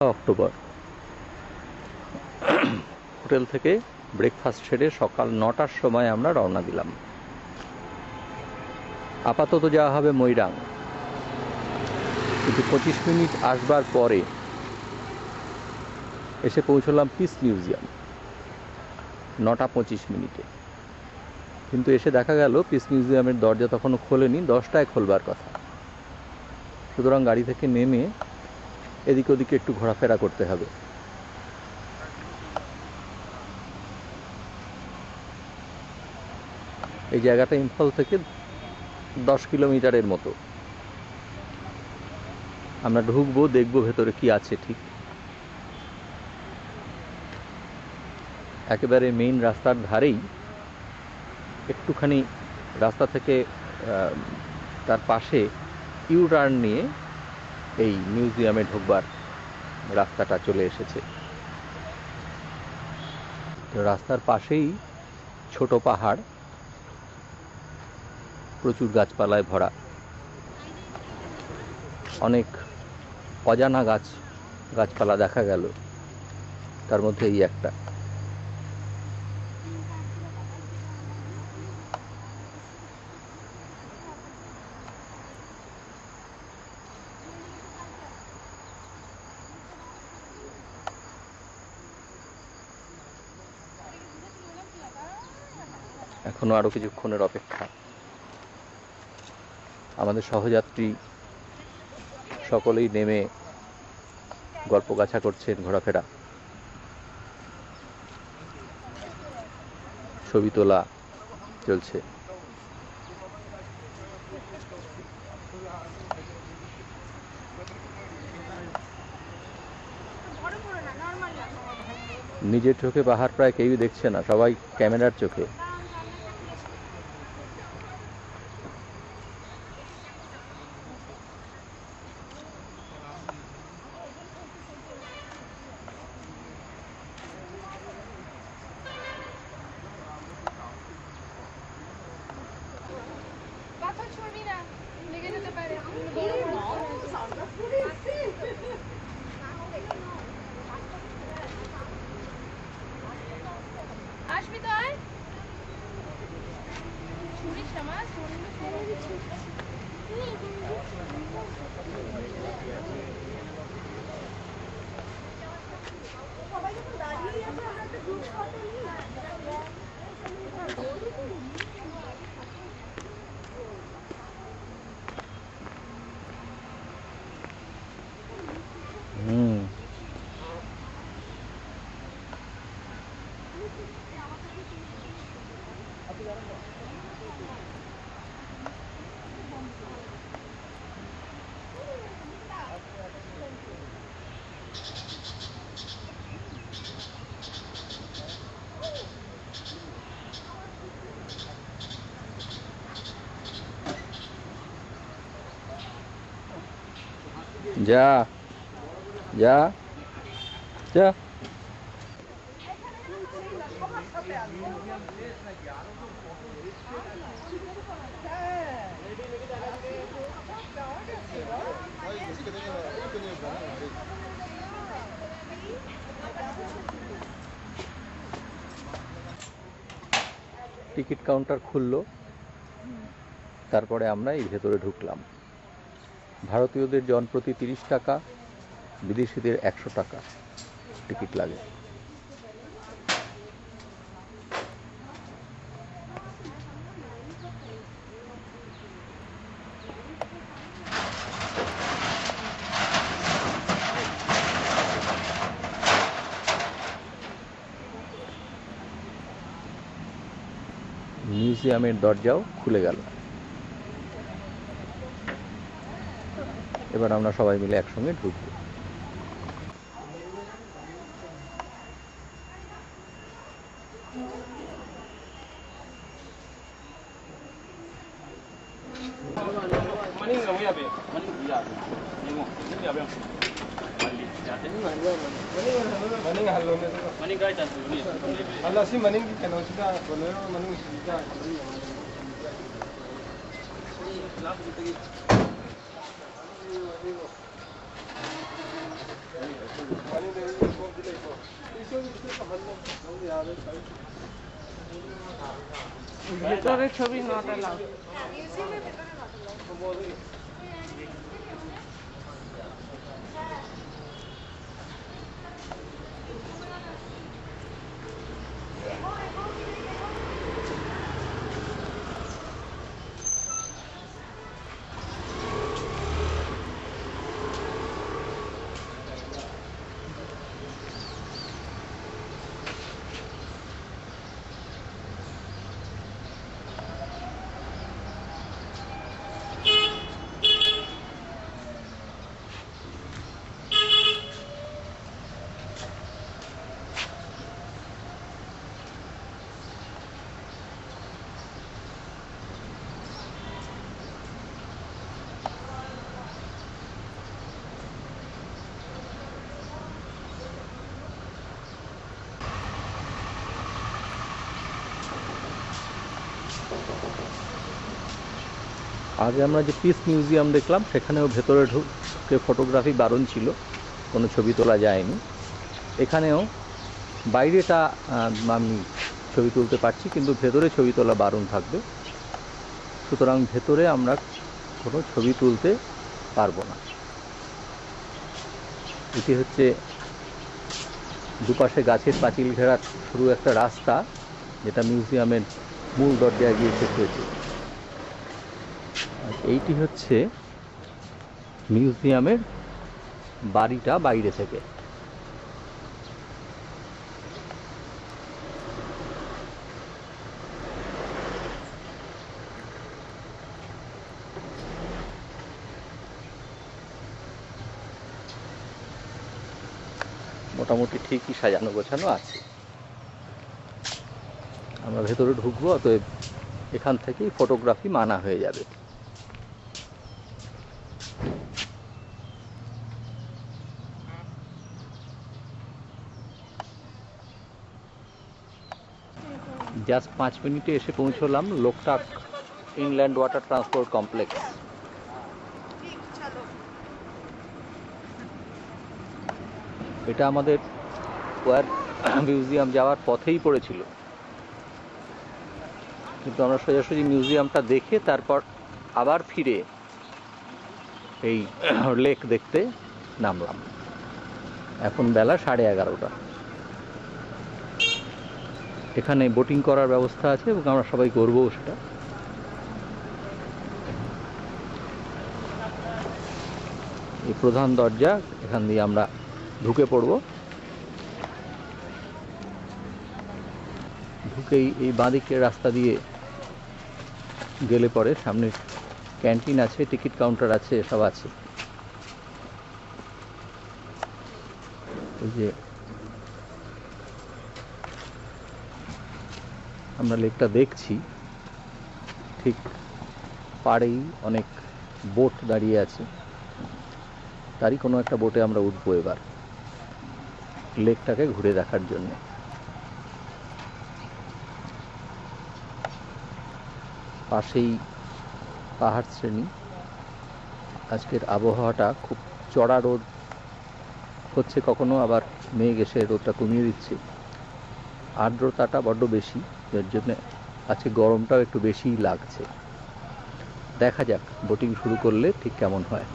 October hotel থেকে breakfast সেরে সকাল ৯টার সময় আমরা রওনা দিলাম। আপাতত যাওয়া হবে মৈরাং, কিন্তু ২৫ মিনিট আসবার পরে এসে পৌঁছলাম পিস মিউজিয়াম ৯টা ২৫ মিনিটে। কিন্তু এসে দেখা গেল পিস মিউজিয়ামের দরজা তখনও খোলেনি, ১০টায় খোলবার কথা। সুতরাং গাড়ি থেকে নেমে এদিকে ওদিকে একটু ঘোরাফেরা করতে হবে। এই জায়গাটা ইম্ফল থেকে ১০ কিলোমিটারের মতো। আমরা ঢুকবো, দেখবো ভেতরে কি আছে। ঠিক একেবারে মেইন রাস্তার ধারেই, একটুখানি রাস্তা থেকে তার পাশে ইউ টার্ন নিয়ে এই মিউজিয়ামে ঢুকবার রাস্তাটা চলে এসেছে। তো রাস্তার পাশেই ছোট পাহাড়, প্রচুর গাছপালায় ভরা, অনেক অজানা গাছপালা দেখা গেল, তার মধ্যে এই একটা। এখনো আরো কিছুক্ষণের অপেক্ষা। আমাদের সহযাত্রী সকলেই নেমে গল্পগাছা করছেন, ঘোরাফেরা, ছবি তোলা চলছে। নিজের চোখে পাহাড় প্রায় কেউই দেখছে না, সবাই ক্যামেরার চোখে। যা যা যা। টিকিট কাউন্টার খুললো, তারপরে আমরা এই ভেতরে ঢুকলাম। ভারতীয়দের জনপ্রতি ৩০ টাকা, বিদেশিদের ১০০ টাকা টিকিট লাগে। মিউজিয়ামের দরজাও খুলে গেল। এবার আমরা সবাই মিলে একসঙ্গে ঢুকবো। ভেতরে ছবি নট অ্যালাউ। আগে আমরা যে পিস মিউজিয়াম দেখলাম সেখানেও ভেতরে ঢুকে ফটোগ্রাফি বারণ ছিল, কোনো ছবি তোলা যায়নি। এখানেও বাইরেটা আমি ছবি তুলতে পারছি, কিন্তু ভেতরে ছবি তোলা বারণ থাকবে। সুতরাং ভেতরে আমরা কোনো ছবি তুলতে পারবো না। এটি হচ্ছে দুপাশে গাছের পাঁচিল ঘেরা সরু একটা রাস্তা, যেটা মিউজিয়ামের মূল দরজায় গিয়ে শেষ হয়েছে। এইটি হচ্ছে মিউজিয়ামের বাড়িটা বাইরে থেকে। মোটামুটি ঠিকই সাজানো গোছানো আছে। আমরা ভেতরে ঢুকবো, অতএব এখান থেকেই ফটোগ্রাফি মানা হয়ে যাবে। জাস্ট 5 মিনিটে এসে পৌঁছলাম Loktak inland water transport complex. এটা আমাদের ওয়ার মিউজিয়াম যাওয়ার পথেই পড়েছিল, কিন্তু আমরা সোজাসুজি মিউজিয়ামটা দেখে তারপর আবার ফিরে এই লেক দেখতে নামলাম। এখন বেলা 11:30। এখানে বোটিং করার ব্যবস্থা আছে এবং আমরা সবাই করবো সেটা। এই প্রধান দরজা, এখান দিয়ে আমরা ঢুকে পড়ব। ঢুকেই এই বাঁদিকের রাস্তা দিয়ে গেলে পরে সামনে ক্যান্টিন আছে, টিকিট কাউন্টার আছে, সব আছে। এই যে আমরা লেকটা দেখছি, ঠিক পাড়েই অনেক বোট দাঁড়িয়ে আছে। তারই কোনো একটা বোটে আমরা উঠবো এবার লেকটাকে ঘুরে দেখার জন্য। পাশেই পাহাড় শ্রেণী। আজকের আবহাওয়াটা খুব চড়া রোদ হচ্ছে, কখনো আবার মেঘ এসে রোদটা কমিয়ে দিচ্ছে। আর্দ্রতাটা বড্ড বেশি, এর জন্য আজকে গরমটাও একটু বেশিই লাগছে। দেখা যাক বোটিং শুরু করলে ঠিক কেমন হয়।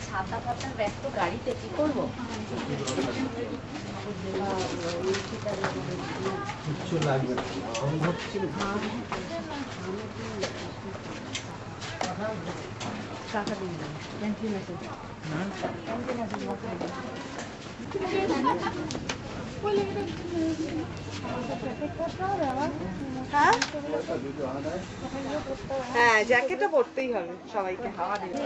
ছাতা ফাতার ব্যাগ তো গাড়িতে, কি করবো? কিচ্ছু লাগবে না। টাকা দিন, ক্যান্টিন আছে, ক্যান্টিন আছে। হ্যাঁ হ্যাঁ জ্যাকেটটা পরতেই হবে সবাইকে হাওয়া দেবে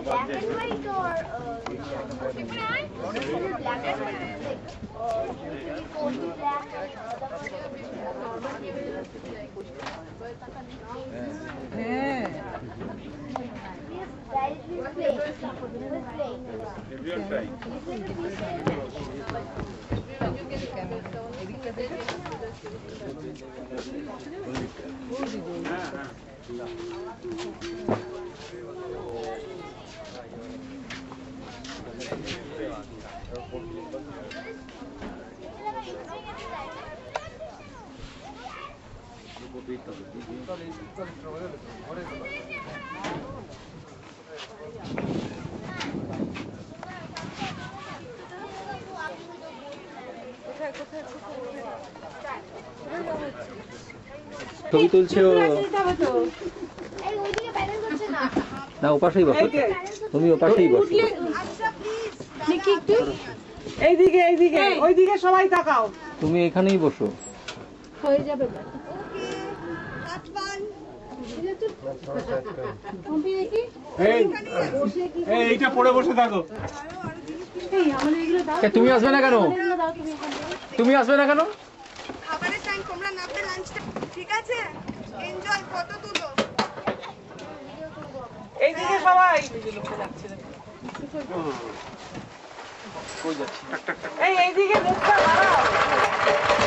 Black and white or black and white like only black ছবি তুলছে ও। এই ওইদিকে ব্যালেন্স হচ্ছে না না ওপাশেই বসো, তুমি ওপাশেই বসো। আচ্ছা প্লিজ এইদিকে এইদিকে ওইদিকে সবাই তাকাও তুমি এখানেই বসো। হয়ে যাবে ওকে এইটা পড়ে বসে থাকো। তুমি আসবে না কেন? তুমি আসবে না কেন? খাবারের টাইম তোমরা নামবে লাঞ্চটা ঠিক আছে এনজয় ফটো তুলো এইদিকে সবাই এই এইদিকে মুখটা বাড়াও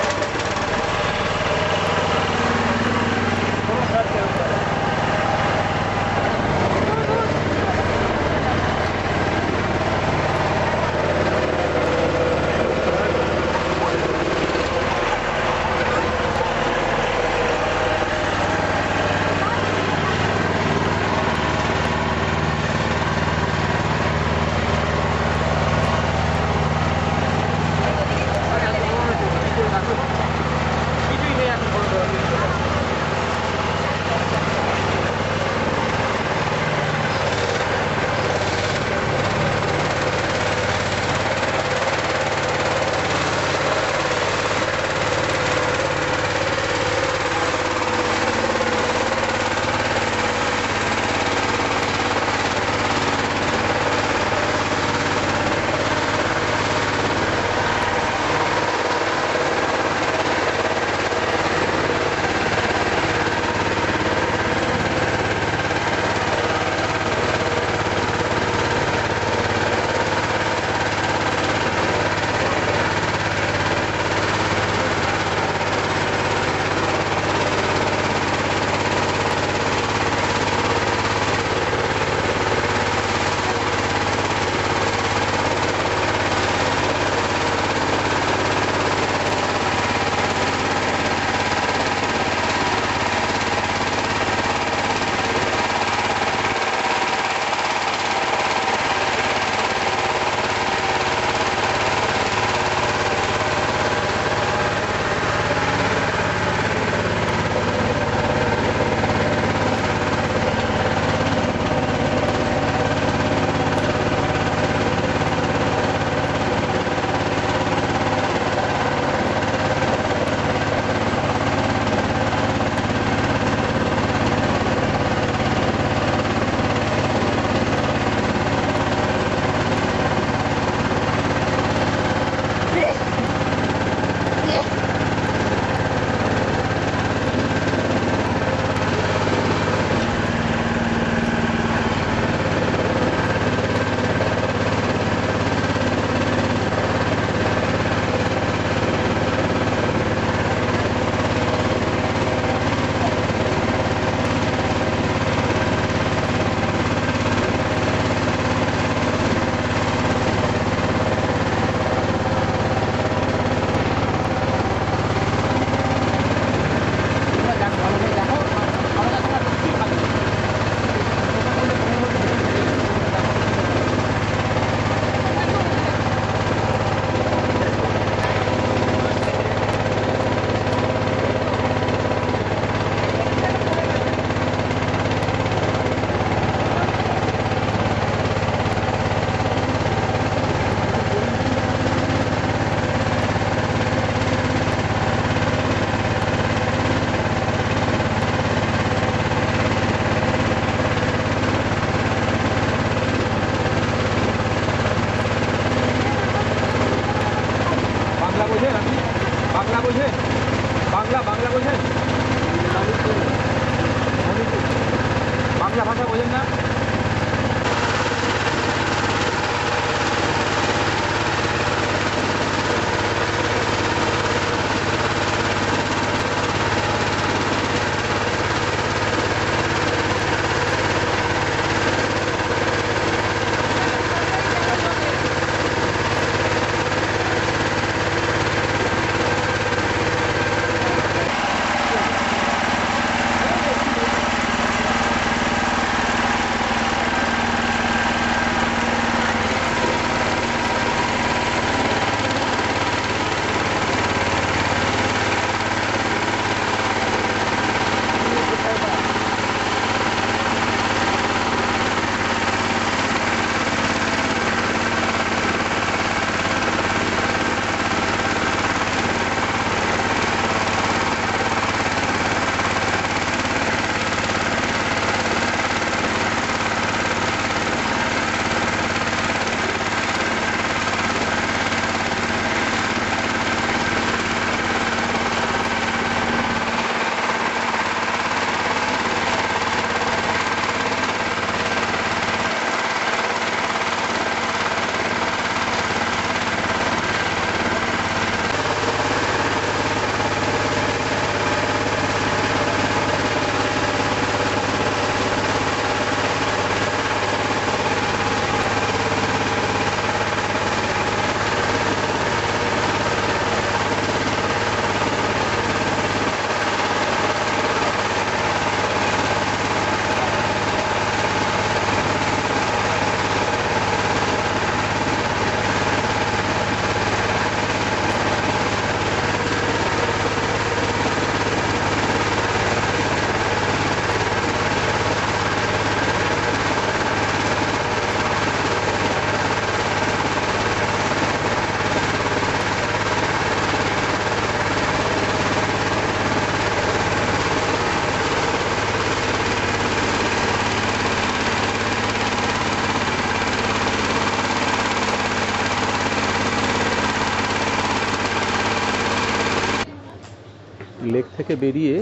থেকে বেরিয়ে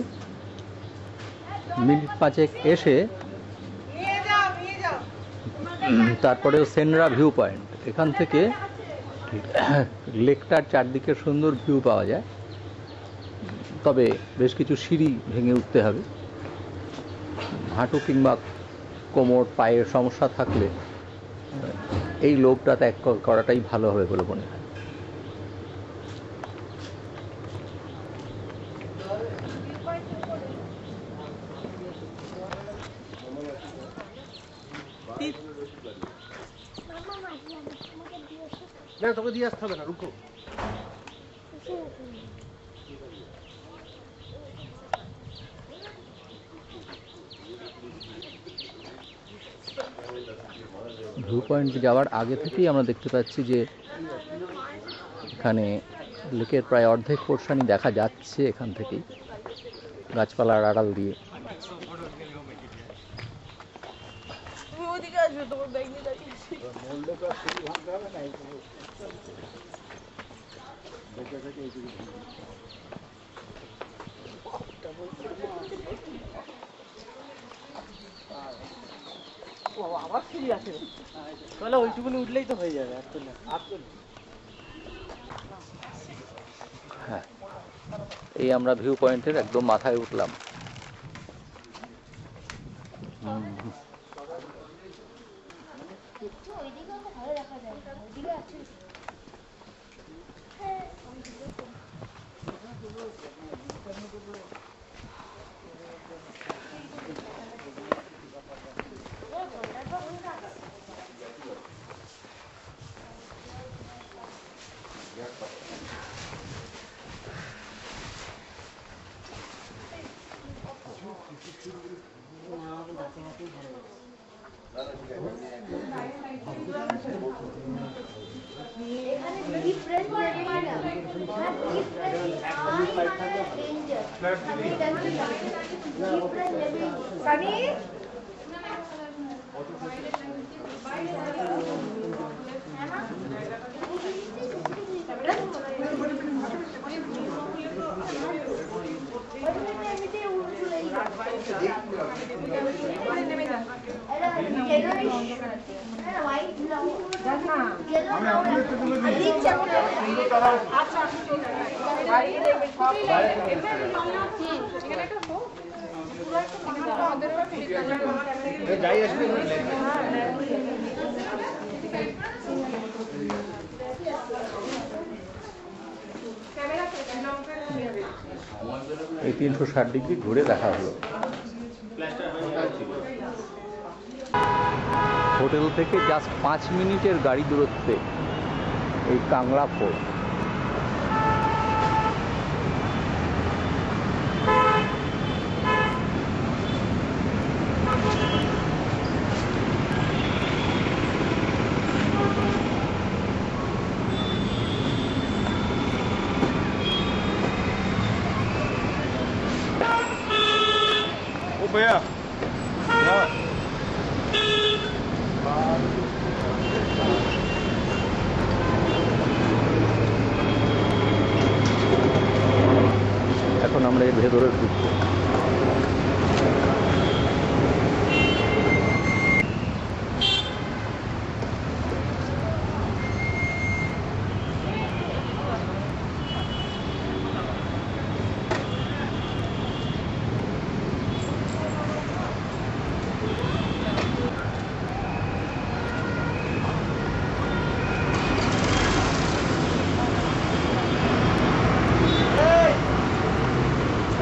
মিনিট 5 এসে নিয়ে যাও নিয়ে যাও তারপরেও সেনরা ভিউ পয়েন্ট, এখান থেকে লেকটার চারদিকে সুন্দর ভিউ পাওয়া যায়। তবে বেশ কিছু সিঁড়ি ভেঙে উঠতে হবে। হাঁটু কিংবা কোমর পায়ের সমস্যা থাকলে এই লোকটা ত্যাগ করাটাই ভালো হবে বলে মনে হয়। না তোকে দিয়ে আসতে হবে না, রুকো। ভিউ পয়েন্ট যাওয়ার আগে থেকেই আমরা দেখতে পাচ্ছি যে এখানে লেকের প্রায় অর্ধেক পোর্শনই দেখা যাচ্ছে এখান থেকেই, গাছপালার আড়াল দিয়ে। আবার সিঁড়ি আছে তাহলে ওইটুকুনি উঠলেই তো হয়ে যাবে। হ্যাঁ, এই আমরা ভিউ পয়েন্টের একদম মাথায় উঠলাম। ওইদিকে ভালো দেখা যায় না, ওইদিকে আছে। এখানে ডিফারেন্ট করে মানা কানি এই 360 ডিগ্রি ঘুরে দেখা হলো। হোটেল থেকে জাস্ট 5 মিনিটের গাড়ি দূরত্বে এই কাংড়া ফোর্ট। ओ भैया यहाँ এখন আমরা এর ভেতরে ঢুকবো।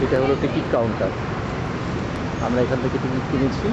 এটা হলো টিকিট কাউন্টার। আমরা এখান থেকে টিকিট কিনেছি।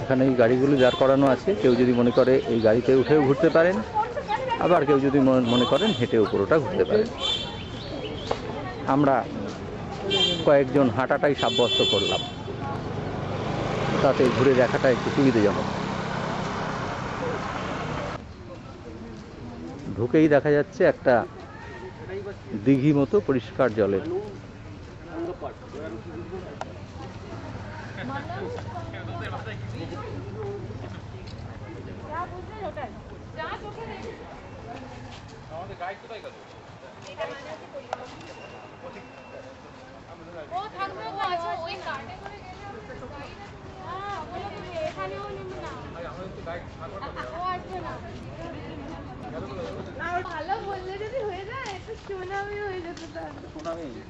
এখানে এই গাড়িগুলো দাঁড় করানো আছে, কেউ যদি মনে করে এই গাড়িতে উঠেও ঘুরতে পারেন, আবার কেউ যদি মনে করেন হেঁটে উপরটা ঘুরতে পারেন। আমরা কয়েকজন হাঁটাটাই সাব্যস্ত করলাম, তাতে ঘুরে দেখাটা একটু সুবিধাজনক। ঢুকেই দেখা যাচ্ছে একটা দিঘি মতো পরিষ্কার জলের। ভালো বললে যদি হয়ে যায় একটু সুনামি হয়ে যেত তাহলে।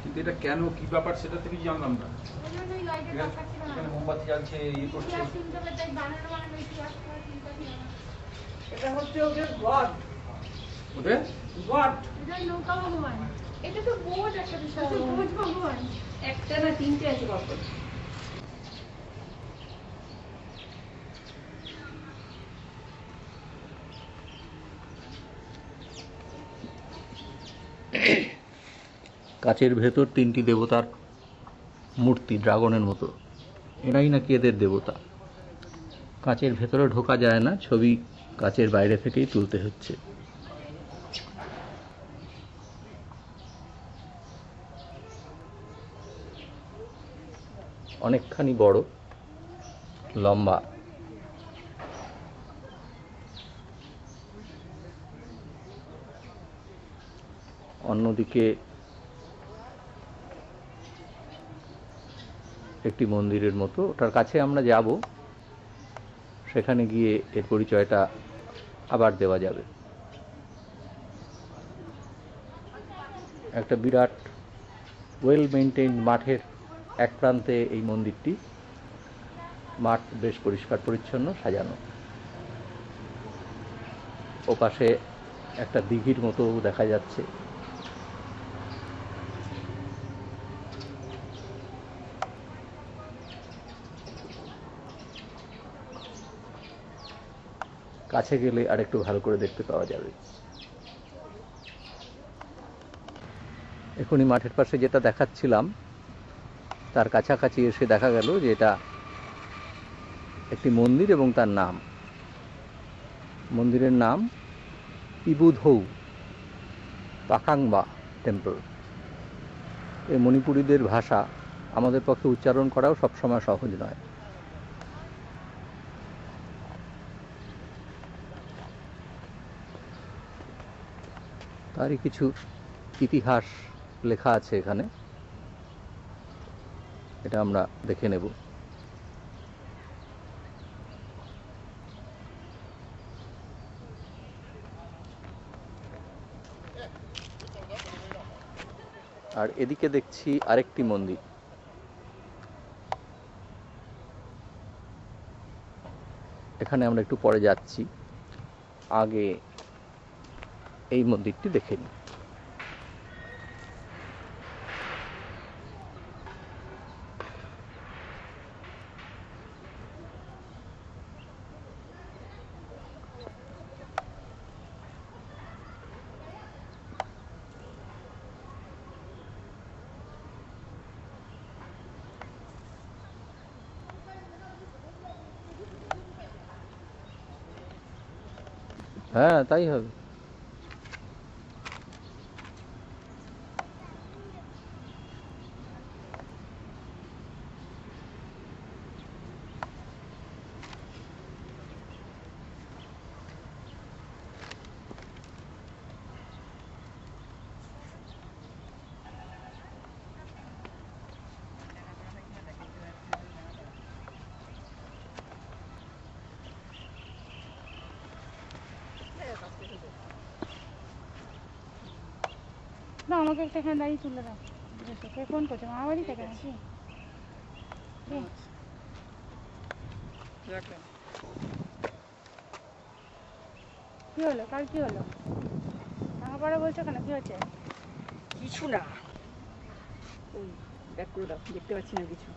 কিন্তু এটা কেন কি ব্যাপার সেটা থেকে জানলাম না। এখানে মোমবাতি জ্বালছে, ইয়ে করছে। এটা হচ্ছে ওদের গড। ওদের গড। এটা নৌকা ভগবান। এটা তো বোট একটা বিষয়। বোট ভগবান। একটা না তিনটে আছে গল্প। কাচের ভেতর তিনটি দেবতার মূর্তি, ড্রাগনের মতো। এরাই নাকি এদের দেবতা। কাচের ভেতরে ঢোকা যায় না, ছবি কাচের বাইরে থেকেই তুলতে হচ্ছে। অনেকখানি বড়, লম্বা। অন্যদিকে একটি মন্দিরের মতো, ওটার কাছে আমরা যাব, সেখানে গিয়ে এর পরিচয়টা আবার দেওয়া যাবে। একটা বিরাট ওয়েল মেইনটেইনড মাঠের এক প্রান্তে এই মন্দিরটি। মাঠ বেশ পরিষ্কার পরিচ্ছন্ন, সাজানো। ওপাশে একটা দিঘির মতো দেখা যাচ্ছে। কাছে গেলে আরেকটু ভালো করে দেখতে পাওয়া যাবে। এখনই মাঠের পাশে যেটা দেখাচ্ছিলাম তার কাছাকাছি এসে দেখা গেল যে এটা একটি মন্দির এবং তার নাম, মন্দিরের নাম ইবুধৌ পাখাংবা টেম্পল। এই মণিপুরীদের ভাষা আমাদের পক্ষে উচ্চারণ করাও সবসময় সহজ নয়। তারই কিছু ইতিহাস লেখা আছে এখানে, এটা আমরা দেখে নেব। আর এদিকে দেখছি আরেকটি মন্দির। এখানে আমরা একটু পরে যাচ্ছি, আগে এই মন্দিরটি দেখে নিই। হ্যাঁ, তাই হবে। না, আমাকে একটা এখানে দাঁড়িয়ে তুলে দাও। কে ফোন করছে? মা বাড়ি থেকে নাকি? কি হলো? কার কি হলো? টাকা পড়া বলছো কেন? কি হচ্ছে? কিছু না, ওই ব্যাক করে দাও, দেখতে পাচ্ছি না কিছু।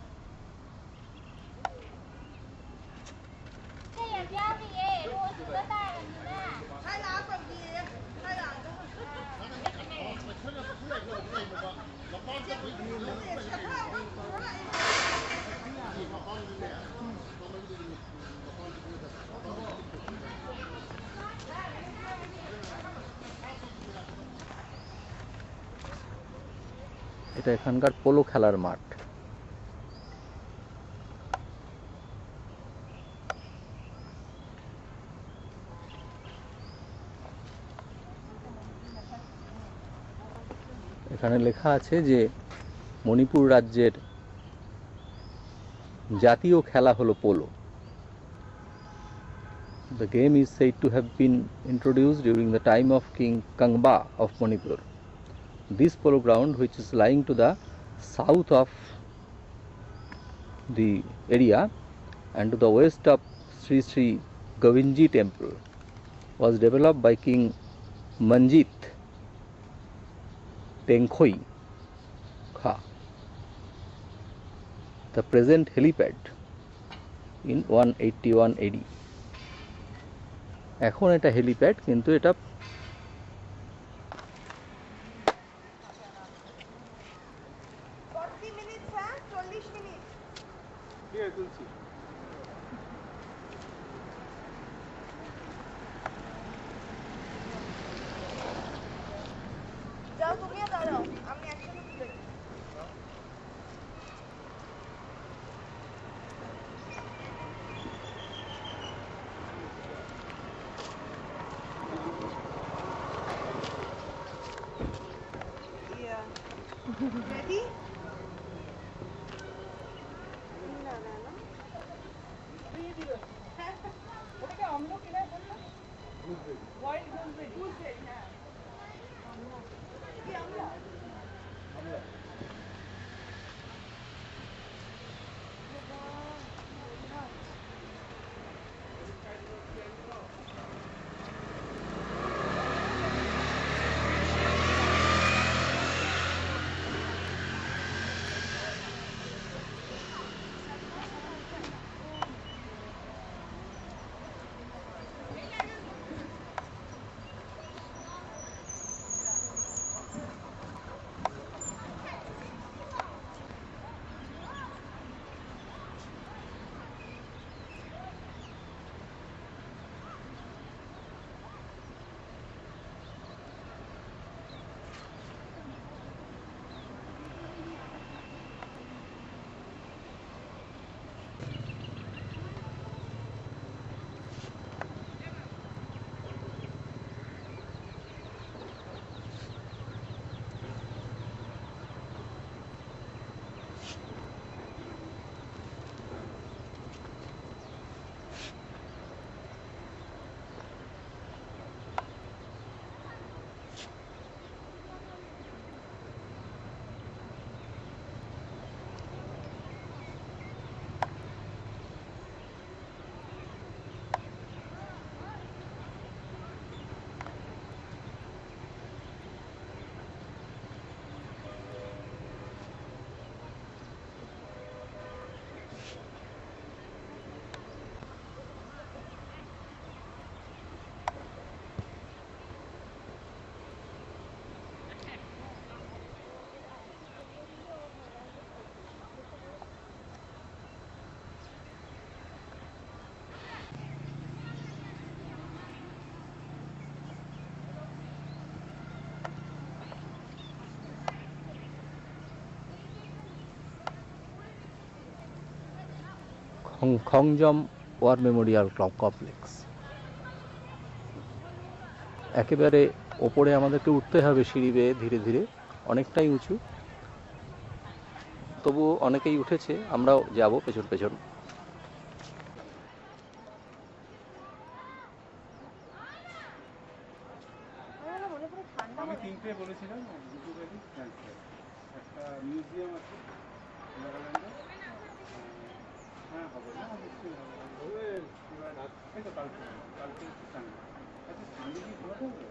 এটা এখানকার পোলো খেলার মাঠ। এখানে লেখা আছে যে মণিপুর রাজ্যের জাতীয় খেলা হলো polo. The game is said to have been introduced during the time of King Kangba of Manipur. This polo ground, which is lying to the south of the area and to the west of Sri Sri Govinji temple, was developed by King Manjit Tengkhoi Kha. The present helipad in 181 AD. এখন এটা helipad, কিন্তু এটা 40 minute, sir 40 minute. ঠিক আছে, তুলছি। যাও, তুমিও দাঁড়াও, আমি একসাথে তুলে দিই। Ready? Khongjom war memorial complex. একেবারে ওপরে আমাদেরকে উঠতে হবে সিঁড়ি বেয়ে ধীরে ধীরে, অনেকটাই উঁচু, তবুও অনেকেই উঠেছে, আমরাও যাব পেছন পেছন। আমি তিনটে বলেছিলাম, দুটো ব্যাগই ক্যান্সেল। একটা মিউজিয়াম আছে নাগাল্যান্ডে, হ্যাঁ হবে না, নিশ্চয়ই হবে, এই তো কালকে সানডে। আচ্ছা সানডে কি খোলা থাকবে?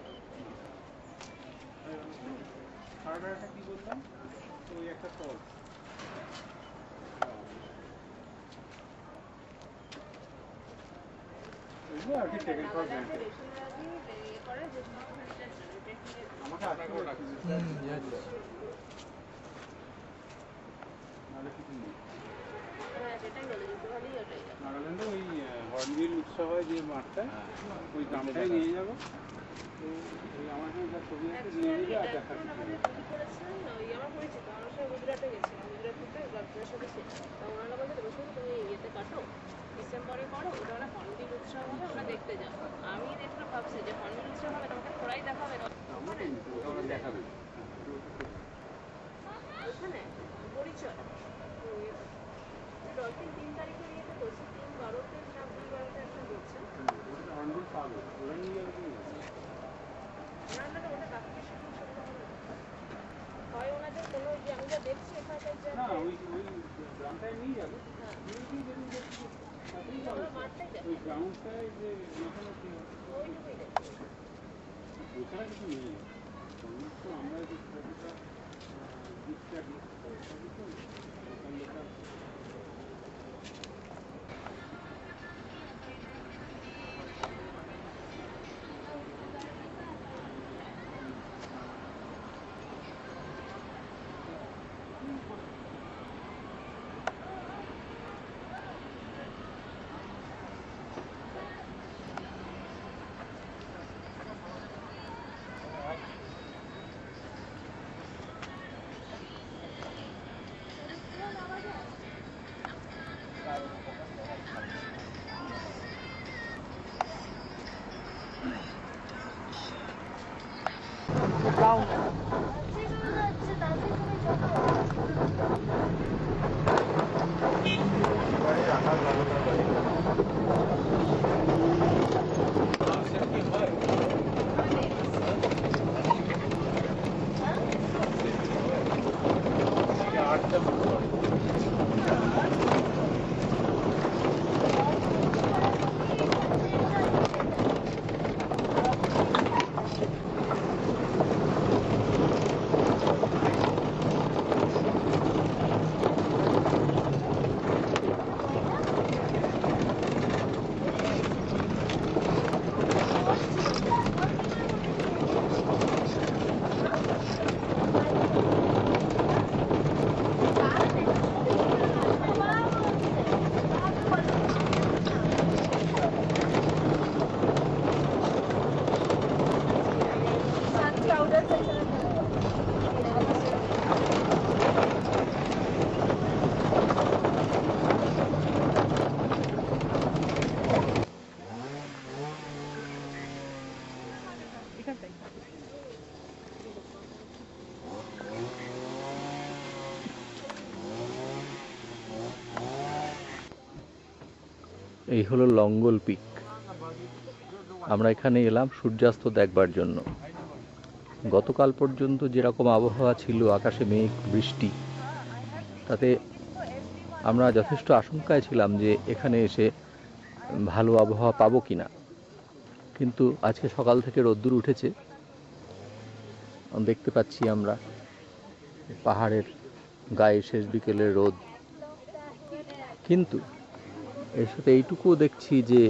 সাড়ে 11টা কি বললাম, ওই একটা ফল আর কি টেকেন ফর গ্রান্টেড। আমাকে আজকেও রাখছি নাহলে কিছু নেই। নাগাল্যান্ডে ওই হর্নবিল উৎসব হয় যে মাঠটা, ওই গ্রামটাই নিয়ে যাবো। তো ওই আমার সঙ্গে যা ছবি আছে নিয়ে যাবে আর দেখা ডিসেম্বরে করো, ওটা ওরা হর্নবিল উৎসব হবে, ওরা দেখতে যাবো। আমি দেখলাম ভাবছি যে হর্নবিল উৎসব হবে, তোমাকে থোড়াই দেখাবে ওটা দেখাবে। ওখানে পরিচয় ডলফিন 3 তারিখে ইয়েতে বলছে, 3/12-তে না 2/12-তে একটা বলছে। হর্নবিল পাবে, ওরা নিয়ে যাবে তুমি না না না, ওটা কাকুকে শুধু হয় ওনাদের কোনো, যে আমি যা দেখছি এখানকার যে না, ওই গ্রামটায় নিয়ে যাবে, নিয়ে গিয়ে যেদিন দেখছি তাতেই যাবে। মাঠটাই দেখ, ওই গ্রাউন্ডটায় যে মোটামুটি ওইটুকুই দেখছি। ওখানে কিছু নেই, সমস্ত আমরা যে ছবিটা দিকটা ওখানটা এই হলো লঙ্গল পিক। আমরা এখানে এলাম সূর্যাস্ত দেখবার জন্য। গতকাল পর্যন্ত যেরকম আবহাওয়া ছিল, আকাশে মেঘ বৃষ্টি, তাতে আমরা যথেষ্ট আশঙ্কায় ছিলাম যে এখানে এসে ভালো আবহাওয়া পাবো কিনা। কিন্তু আজকে সকাল থেকে রোদ্দুর উঠেছে, দেখতে পাচ্ছি আমরা পাহাড়ের গায়ে শেষ বিকেলের রোদ। কিন্তু এর সাথে এইটুকুও দেখছি যে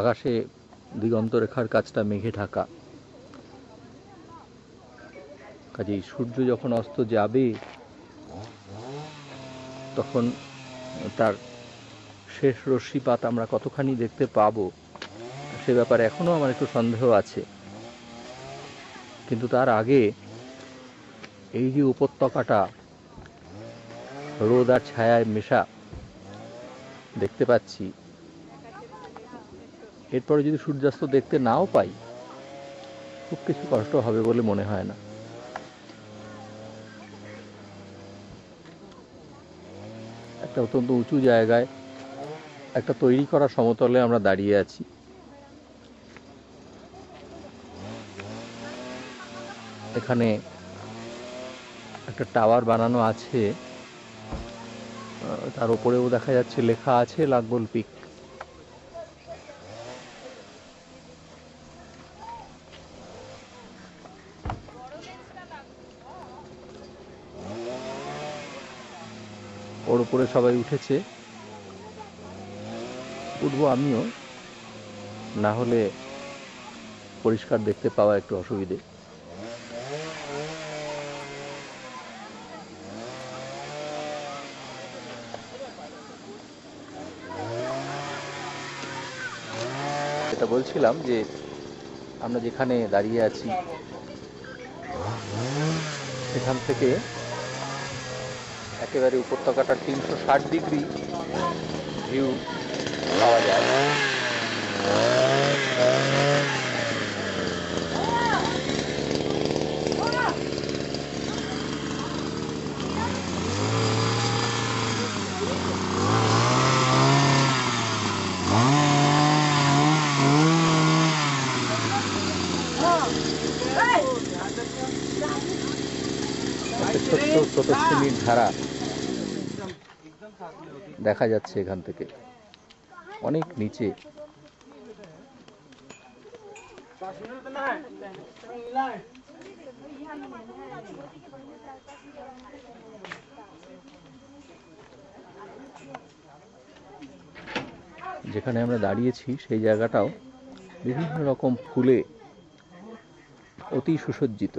আকাশে দিগন্তরেখার কাছটা মেঘে ঢাকা। কাজেই সূর্য যখন অস্ত যাবে তখন তার শেষ রশ্মিপাত আমরা কতখানি দেখতে পাবো সে ব্যাপারে এখনো আমার একটু সন্দেহ আছে। কিন্তু তার আগে এই যে উপত্যকাটা রোদ আর ছায়ায় মেশা, দেখতে পাচ্ছি, এরপরে যদি সূর্যাস্ত দেখতে নাও পাই, খুব কিছু কষ্ট হবে বলে মনে হয় না। একটা অত্যন্ত উঁচু জায়গায় একটা তৈরি করা সমতলে আমরা দাঁড়িয়ে আছি। এখানে একটা টাওয়ার বানানো আছে, তার উপরেও দেখা যাচ্ছে লেখা আছে লাকবল পিক। ওর উপরে সবাই উঠেছে, উঠবো আমিও, না হলে পরিষ্কার দেখতে পাওয়া একটু অসুবিধে। এটা বলছিলাম যে আমরা যেখানে দাঁড়িয়ে আছি সেখান থেকে একেবারে উপত্যকাটার 360 ডিগ্রি ভিউ পাওয়া যায়। একটা ছোট্ট স্রোতস্বিনীর ধারা দেখা যাচ্ছে এখান থেকে, অনেক নিচে। যেখানে আমরা দাঁড়িয়েছি সেই জায়গাটাও বিভিন্ন রকম ফুলে অতি সুসজ্জিত।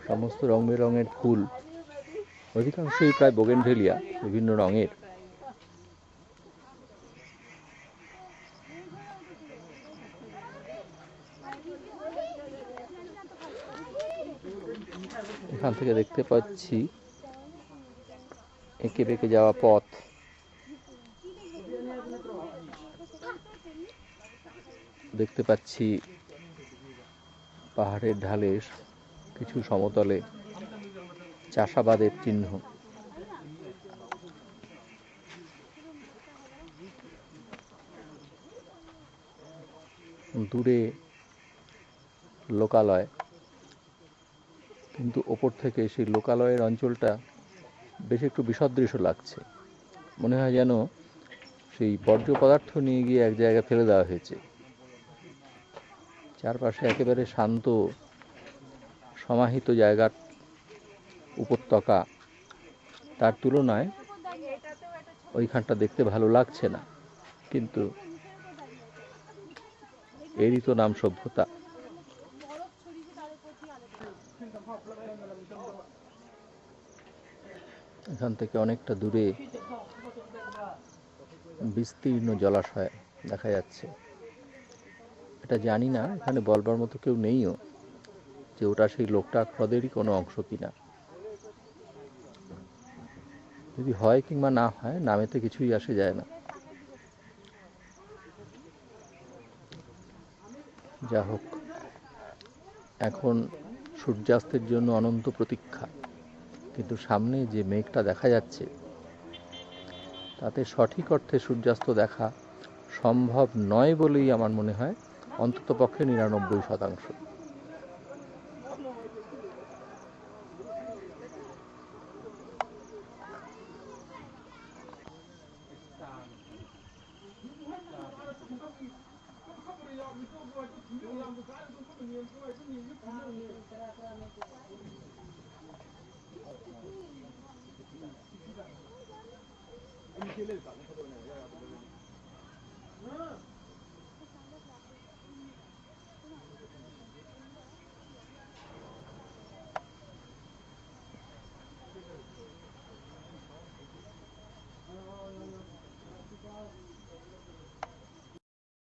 সমস্ত রং বেরঙের ফুল, অধিকাংশই প্রায় বোগেনভেলিয়া, বিভিন্ন রঙের। এখান থেকে দেখতে পাচ্ছি এঁকে বেঁকে যাওয়া পথ। দেখতে পাচ্ছি পাহাড়ের ঢালে কিছু সমতলে চাষাবাদের চিহ্ন। দূরে লোকালয়, কিন্তু ওপর থেকে সেই লোকালয়ের অঞ্চলটা বেশ একটু বিসদৃশ্য লাগছে। মনে হয় যেন সেই বর্জ্য পদার্থ নিয়ে গিয়ে এক জায়গায় ফেলে দেওয়া হয়েছে। চারপাশে একেবারে শান্ত সমাহিত জায়গার উপত্যকা, তার তুলনায় ওইখানটা দেখতে ভালো লাগছে না, কিন্তু এরই তো নাম সভ্যতা। এখান থেকে অনেকটা দূরে বিস্তীর্ণ জলাশয় দেখা যাচ্ছে। এটা জানি না, এখানে বলবার মতো কেউ নেইও যে ওটা সেই লোকটাক হ্রদেরই কোনো অংশ কিনা। যদি হয় কিংবা না হয়, নামেতে কিছুই আসে যায় না। যা হোক, এখন সূর্যাস্তের জন্য অনন্ত প্রতীক্ষা, কিন্তু সামনে যে মেঘটা দেখা যাচ্ছে তাতে সঠিক অর্থে সূর্যাস্ত দেখা সম্ভব নয় বলেই আমার মনে হয়, অন্তত পক্ষে 99%।